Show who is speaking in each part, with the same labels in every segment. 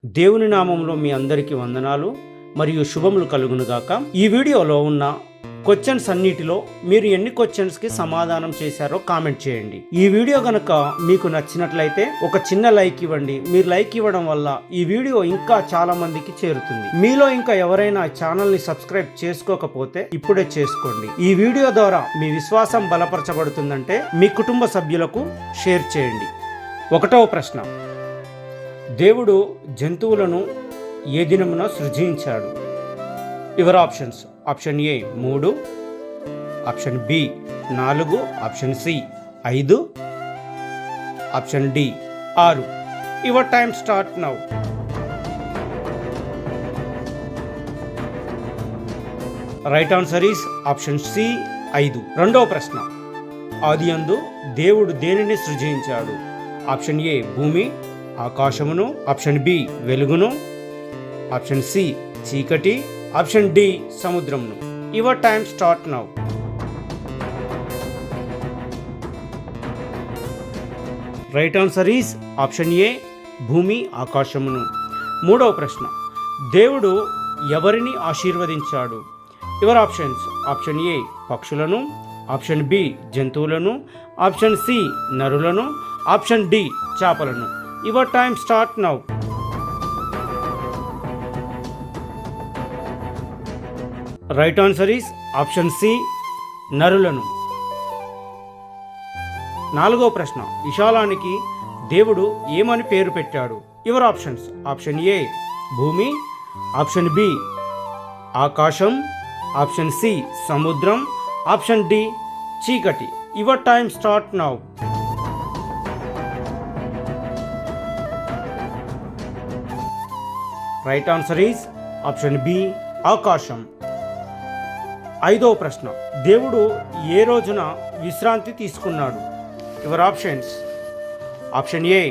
Speaker 1: దేవుని నామంలో మీ అందరికీ వందనాలు మరియు శుభములు కలుగునుగాక. ఈ వీడియోలో ఉన్న క్వశ్చన్స్ అన్నిటిలో మీరు ఎన్ని క్వశ్చన్స్కి సమాధానం చేశారో కామెంట్ చేయండి. ఈ వీడియో గనక మీకు నచ్చినట్లయితే ఒక చిన్న లైక్ ఇవ్వండి. మీరు లైక్ ఇవ్వడం వల్ల ఈ వీడియో ఇంకా చాలా మందికి చేరుతుంది. మీలో ఇంకా ఎవరైనా ఛానల్ని సబ్స్క్రైబ్ చేసుకోకపోతే ఇప్పుడే చేసుకోండి. ఈ వీడియో ద్వారా మీ విశ్వాసం బలపరచబడుతుందంటే మీ కుటుంబ సభ్యులకు షేర్ చేయండి. 1వ ప్రశ్న, దేవుడు జంతువులను ఏ దినమున సృజించాడు? Your options: option A 3, option B 4, option C 5, option D 6. Your time start now. Right answer is option C 5. 2వ ప్రశ్న, ఆదియందు దేవుడు దేనిని సృజించాడు? ఆప్షన్ ఏ భూమి, ఆకాశమును, ఆప్షన్ బి వెలుగును, ఆప్షన్ సి చీకటి, ఆప్షన్ డి సముద్రమును. Your time start now. Right answer is option A భూమి, ఆకాశమును. 3వ ప్రశ్న, దేవుడు ఎవరిని ఆశీర్వదించాడు? యువర్ ఆప్షన్స్: ఆప్షన్ ఏ పక్షులను, ఆప్షన్ బి జంతువులను, ఆప్షన్ సి నరులను, ఆప్షన్ డి చేపలను. Your time start now. Right answer is option C నరులను. 4వ ప్రశ్న, విశాలానికి దేవుడు ఏమని పేరు పెట్టాడు? యువర్ ఆప్షన్స్: ఆప్షన్ ఏ భూమి, ఆప్షన్ బి ఆకాశం, ఆప్షన్ సి సముద్రం, ఆప్షన్ డి చీకటి. Your time start now. Right answer is option B ఆకాశం. 5వ ప్రశ్న, దేవుడు ఏ రోజున విశ్రాంతి తీసుకున్నాడు? Your options: option A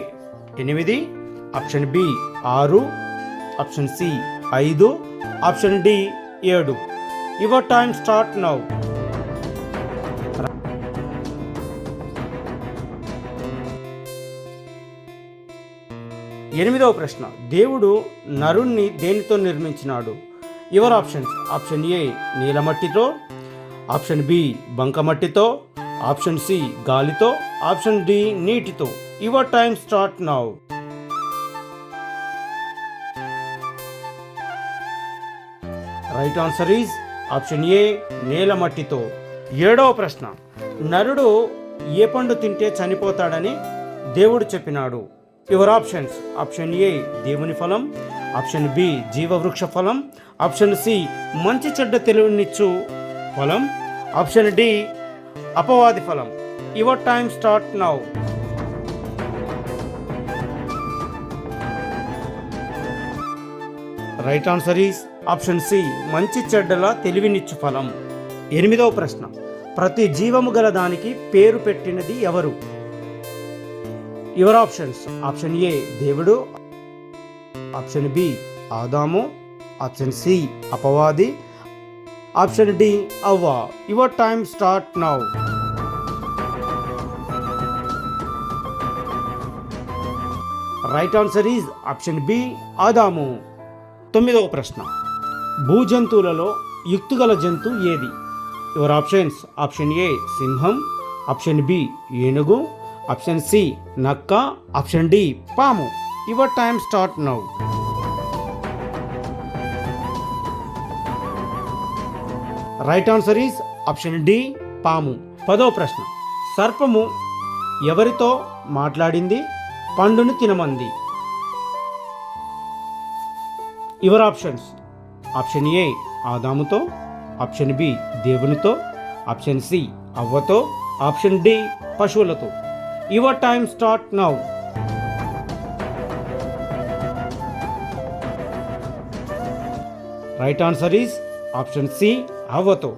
Speaker 1: 8, option B 6, option C 5, option D 7. Your time start now. 8వ ప్రశ్న, దేవుడు నరుణ్ణి దేనితో నిర్మించినాడు? యువర్ ఆప్షన్స్: ఆప్షన్ ఏ నీలమట్టితో, ఆప్షన్ బి బంకమట్టితో, ఆప్షన్ సి గాలితో, ఆప్షన్ డి నీటితో. Your time start now. Right answer is option A నీలమట్టితో. 7వ ప్రశ్న, నరుడు ఏ పండు తింటే చనిపోతాడని దేవుడు చెప్పినాడు? యువర్ ఆప్షన్స్: ఆప్షన్ ఏ దేవుని ఫలం, ఆప్షన్ బి జీవవృక్ష ఫలం, ఆప్షన్ సి మంచి చెడ్డ తెలివినిచ్చు ఫలం, ఆప్షన్ డి అపవాది ఫలం. Your time start now. Right answer is option C మంచి చెడ్డల తెలివినిచ్చు ఫలం. 8వ ప్రశ్న, ప్రతి జీవము గల దానికి పేరు పెట్టినది ఎవరు? యువర్ ఆప్షన్స్: ఆప్షన్ ఏ దేవుడు, ఆప్షన్ బి ఆదాము, ఆప్షన్ సి అపవాది, ఆప్షన్ డి అవ్వ. Your time start now. Right answer is option B ఆదాము. 9వ ప్రశ్న, భూజంతువులలో యుక్తిగల జంతు ఏది? యువర్ ఆప్షన్స్: ఆప్షన్ ఏ సింహం, ఆప్షన్ బి ఏనుగు, ఆప్షన్ సి నక్క, ఆప్షన్ డి పాము. Your time start now. Right answer is option D పాము. 10వ ప్రశ్న, సర్పము ఎవరితో మాట్లాడింది, పండును తినమంది? యువర్ ఆప్షన్స్: ఆప్షన్ ఏ ఆదాముతో, ఆప్షన్ బి దేవునితో, ఆప్షన్ సి అవ్వతో, ఆప్షన్ డి పశువులతో. Your time start now. Right answer is option C అవ్వతో.